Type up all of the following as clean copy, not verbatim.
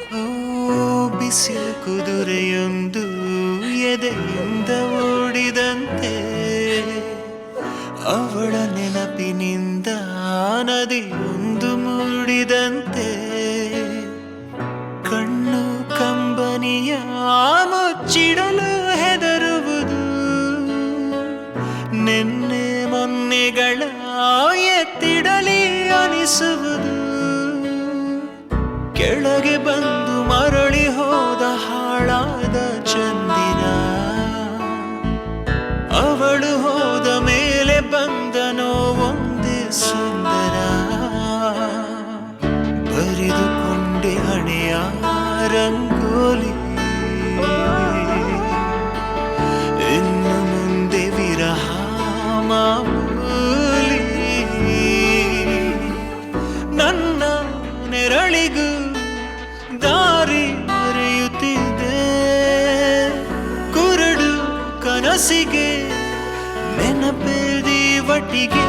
ಓ ಬಿಸಿಲು ಕುದುರೆಯೊಂದು ಎದೆಯಿಂದ ಓಡಿದಂತೆ, ಅವಳ ನೆನಪಿನಿಂದ ನದಿಯೊಂದು ಮೂಡಿದಂತೆ, ಕಣ್ಣು ಕಂಬನಿಯ ಮುಚ್ಚಿಡಲು ಹೆದರುವುದು, ನಿನ್ನೆ ಮೊನ್ನೆಗಳ ಎತ್ತಿಡಲಿ ಅನಿಸುವುದು, ಕೆಳಗೆ ಬಂದು ಮರಳಿ ಹೋದ ಹಾಳಾದ ಚಂದಿರ, ಅವಳು ಹೋದ ಮೇಲೆ ಬಂದನೋ ಒಂದೇ ಸುಂದರ, ಬರೆದುಕೊಂಡೆ ಹಣೆಯ ರಂಗೋಲಿ, ಇನ್ನು ಮುಂದೆ ವಿರಹ ಮಾಮೂಲಿ, ನನ್ನ ನೆರಳಿಗೂ ದಾರಿ ಮರೆಯುತ್ತಿದೆ, ಕುರುಡು ಕನಸಿಗೆ ನೆನಪೇದಿ ಒಟ್ಟಿಗೆ,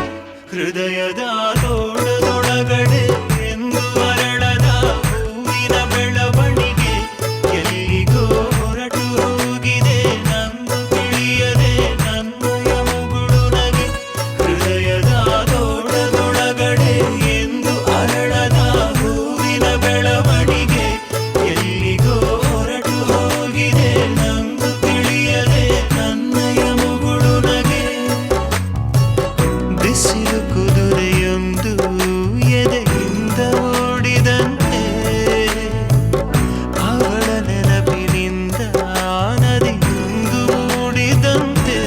ಹೃದಯದ ತೋಟದೊಳಗಡೆ ಎಂದು ಅರಳದ ಹೂವಿನ ಬೆಳವಣಿಗೆ, ಎಲ್ಲಿಗೋ ಹೊರಟು ಹೋಗಿದೆ ನಂದು ತಿಳಿಯದೆ ನನ್ನಯ ಮುಗುಳು ನಗೆ, ಹೃದಯದ ತೋಟದೊಳಗಡೆ ಎಂದು ಅರಳದ ಹೂವಿನ ಬೆಳವಣಿಗೆ, ಎಲ್ಲಿಗೋ ಹೊರಟು ಹೋಗಿದೆ ನಂದು ತಿಳಿಯದೆ ನನ್ನಯ ಮುಗುಳು ನಗೆ. ಬಿಸಿಲು ಕುದುರೆಯೊಂದು ಎದೆಯಿಂದ ಓಡಿದಂತೆ, ಅವಳ ನೆನಪಿನಿಂದ ನದಿಯೊಂದು ಮೂಡಿದಂತೆ.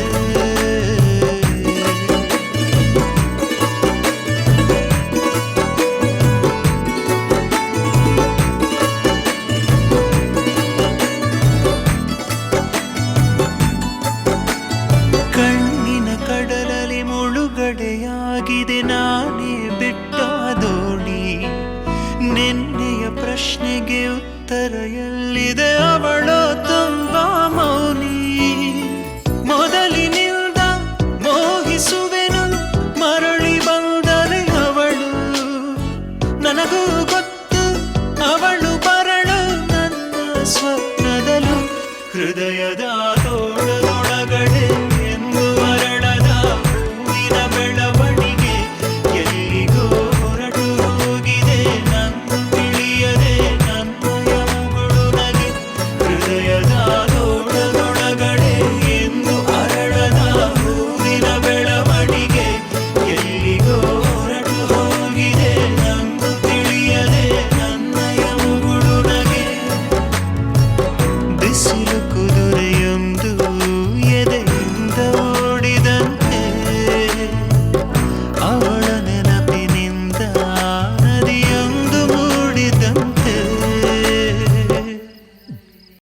ಕಣ್ಣಿನ ಕಡಲಲ್ಲಿ ಮುಳುಗಡೆಯಾಗಿದೆ ನಾನೇ ಬಿಟ್ಟ ದೋಣಿ, ನಿನ್ನೆಯ ಪ್ರಶ್ನೆಗೆ ಉತ್ತರ ಎಲ್ಲಿದೆ ಅವಳ ತುಂಬ